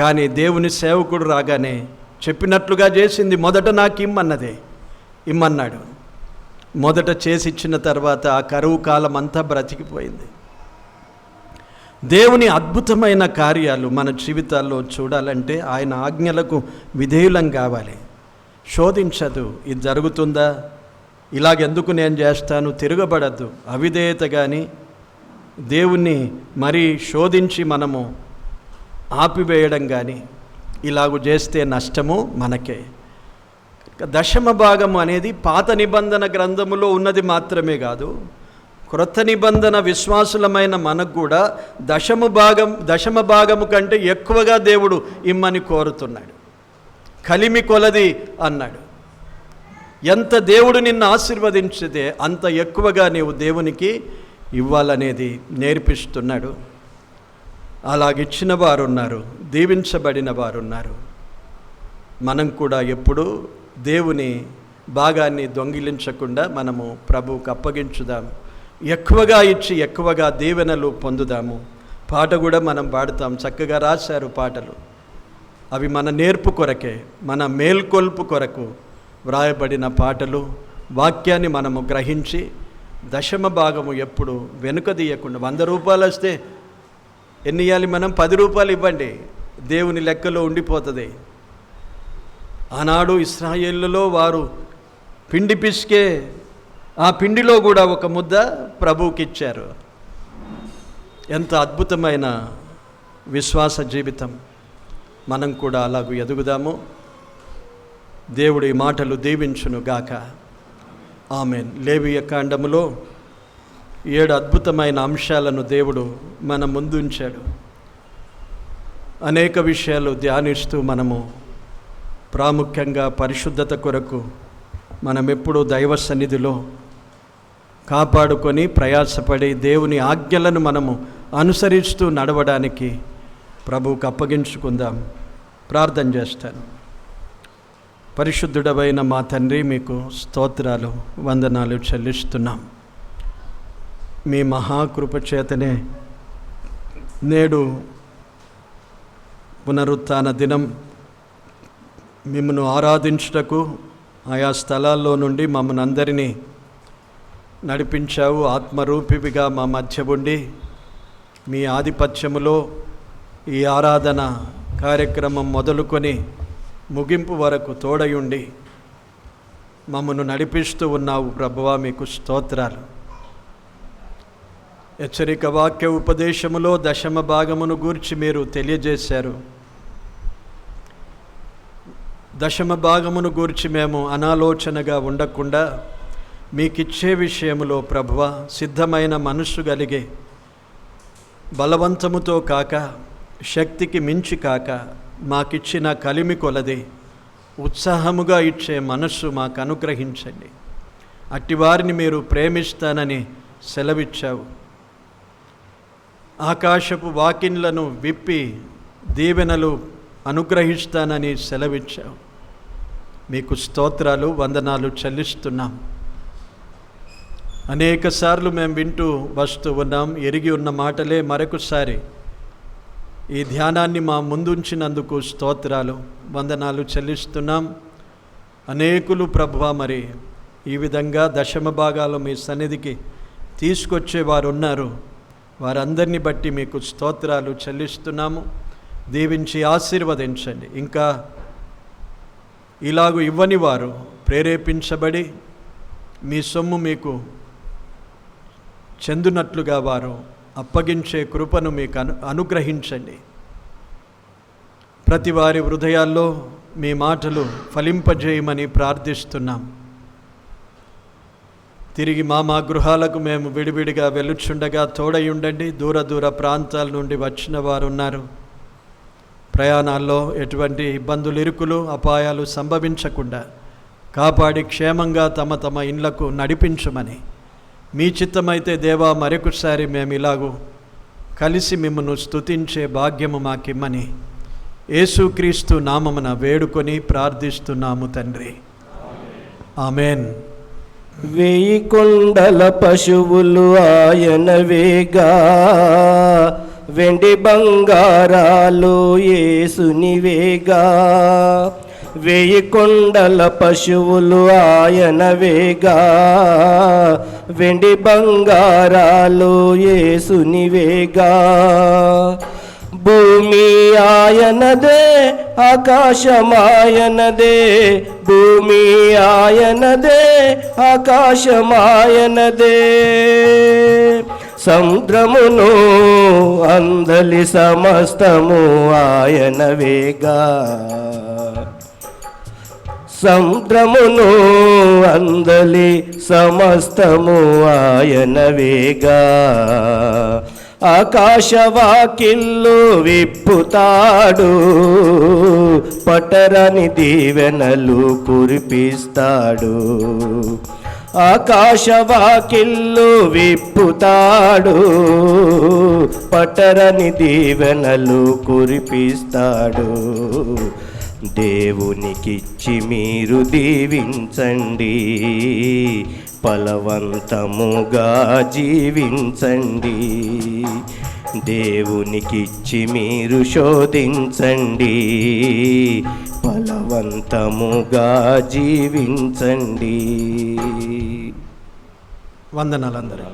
కానీ దేవుని సేవకుడు రాగానే చెప్పినట్లుగా చేసింది. మొదట నాకు ఇమ్మన్నాడు. మొదట చేసి ఇచ్చిన తర్వాత ఆ కరువు కాలం అంతా బ్రతికిపోయింది. దేవుని అద్భుతమైన కార్యాలు మన జీవితాల్లో చూడాలంటే ఆయన ఆజ్ఞలకు విధేయులం కావాలి. శోధించదు, ఇది జరుగుతుందా, ఇలాగెందుకు నేను చేస్తాను, తిరగబడద్దు. అవిధేయత కానీ దేవుణ్ణి మరీ శోధించి మనము ఆపివేయడం కానీ ఇలాగూ చేస్తే నష్టము మనకే. దశమ భాగము అనేది పాత నిబంధన గ్రంథములో ఉన్నది మాత్రమే కాదు, క్రొత్త నిబంధన విశ్వాసులమైన మనకు కూడా దశమ భాగము కంటే ఎక్కువగా దేవుడు ఇమ్మని కోరుతున్నాడు. కలిమి కొలది అన్నాడు. ఎంత దేవుడు నిన్ను ఆశీర్వదించితే అంత ఎక్కువగా నీవు దేవునికి ఇవ్వాలనేది నేర్పిస్తున్నాడు. అలాగిచ్చిన వారున్నారు, దీవించబడిన వారున్నారు. మనం కూడా ఎప్పుడూ దేవుని భాగాన్ని దొంగిలించకుండా మనము ప్రభువుకు అప్పగించుదాం. ఎక్కువగా ఇచ్చి ఎక్కువగా దీవెనలు పొందుదాము. పాట కూడా మనం పాడుతాం, చక్కగా రాశారు పాటలు. అవి మన నేర్పు కొరకే, మన మేల్కొల్పు కొరకు వ్రాయబడిన పాటలు. వాక్యాన్ని మనము గ్రహించి దశమ భాగము ఎప్పుడు వెనుకదీయకుండా, 100 రూపాయలు వస్తే ఎన్ని ఇవ్వాలి మనం? 10 రూపాయలు ఇవ్వండి, దేవుని లెక్కలో ఉండిపోతుంది. ఆనాడు ఇశ్రాయేలులో వారు పిండి పిసికే ఆ పిండిలో కూడా ఒక ముద్ద ప్రభువుకి ఇచ్చారు. ఎంత అద్భుతమైన విశ్వాస జీవితం. మనం కూడా అలాగూ ఎదుగుదాము. దేవుడి మాటలు దీవించును గాక. ఆమేన్. లేవియ కాండములో 7 అద్భుతమైన అంశాలను దేవుడు మన ముందుంచాడు. అనేక విషయాలు ధ్యానిస్తూ మనము ప్రాముఖ్యంగా పరిశుద్ధత కొరకు మనం ఎప్పుడూ దైవ సన్నిధిలో కాపాడుకొని ప్రయాసపడి దేవుని ఆజ్ఞలను మనము అనుసరిస్తూ నడవడానికి ప్రభువుకు అప్పగించుకుందాం. ప్రార్థన చేస్తాను. పరిశుద్ధుడవైన మా తండ్రి, మీకు స్తోత్రాలు, వందనాలు చెల్లిస్తున్నాం. మీ మహాకృప చేతనే నేడు పునరుత్థాన దినం మిమ్మను ఆరాధించుటకు ఆయా స్థలాల్లో నుండి మమ్మల్ని అందరినీ నడిపించావు. ఆత్మరూపివిగా మా మధ్య ఉండి మీ ఆధిపత్యములో ఈ ఆరాధన కార్యక్రమం మొదలుకొని ముగింపు వరకు తోడయుండి మమ్మను నడిపిస్తూ ఉన్నావు ప్రభువా, మీకు స్తోత్రాలు. హెచ్చరిక వాక్య ఉపదేశములో దశమ భాగమును గూర్చి మీరు తెలియజేశారు. దశమ భాగమును గూర్చి మేము అనాలోచనగా ఉండకుండా మీకిచ్చే విషయములో ప్రభువా సిద్ధమైన మనస్సు కలిగే, బలవంతముతో కాక శక్తికి మించి కాక మాకిచ్చిన కలిమి కొలది ఉత్సాహముగా ఇచ్చే మనస్సు మాకు అనుగ్రహించండి. అట్టివారిని మీరు ప్రేమిస్తానని సెలవిచ్చావు. ఆకాశపు వాకిన్లను విప్పి దీవెనలు అనుగ్రహిస్తానని సెలవిచ్చావు. మీకు స్తోత్రాలు, వందనాలు చెల్లిస్తున్నాం. అనేకసార్లు మేము వింటూ వస్తూ ఉన్నాం. ఎరిగి ఉన్న మాటలే మరొకసారి ఈ ధ్యానాన్ని మా ముందుంచినందుకు స్తోత్రాలు, వందనాలు చెల్లిస్తున్నాం. అనేకులు ప్రభువా మరి ఈ విధంగా దశమ భాగాలు మీ సన్నిధికి తీసుకొచ్చేవారు ఉన్నారు. వారందరినీ బట్టి మీకు స్తోత్రాలు చెల్లిస్తున్నాము. దీవించి ఆశీర్వదించండి. ఇంకా ఇలాగూ ఇవ్వని వారు ప్రేరేపించబడి మీ సొమ్ము మీకు చెందునట్లుగా వారు అప్పగించే కృపను మీకు అనుగ్రహించండి. ప్రతి వారి హృదయాల్లో మీ మాటలు ఫలింపజేయమని ప్రార్థిస్తున్నాం. తిరిగి మా గృహాలకు మేము విడివిడిగా వెలుచుండగా తోడై ఉండండి. దూర ప్రాంతాల నుండి వచ్చిన వారు ఉన్నారు. ప్రయాణాల్లో ఎటువంటి ఇబ్బందులు, ఇరుకులు, అపాయాలు సంభవించకుండా కాపాడి క్షేమంగా తమ తమ ఇండ్లకు నడిపించమని, మీ చిత్తమైతే దేవా మరొకసారి మేము ఇలాగూ కలిసి మిమ్మను స్తుతించే భాగ్యము మాకిమ్మని యేసుక్రీస్తు నామమున వేడుకొని ప్రార్థిస్తున్నాము తండ్రి. ఆమెన్. 1000 కొండల పశువులు ఆయనవేగా, వెండి బంగారాలు యేసునివేగా. 1000 కొండల పశువులు ఆయనవేగా, వెండి బంగారాలు యేసునివేగా. భూమి ఆయనదే, ఆకాశమాయనదే. భూమి ఆయనదే, ఆకాశమాయనదే. సముద్రమును అందలి సమస్తము ఆయనవేగా. సముద్రమును అందలి సమస్తము ఆయనవేగా. ఆకాశవాకిళ్ళు విప్పుతాడు, పట్టరని దీవెనలు కురిపిస్తాడు. ఆకాశవాకిళ్ళు విప్పుతాడు, పట్టరని దీవెనలు కురిపిస్తాడు. దేవునికిచ్చి మీరు దీవించండి, ఫలవంతముగా జీవించండి. దేవునికిచ్చి మీరు శోధించండి, ఫలవంతముగా జీవించండి. వందనాలందరూ.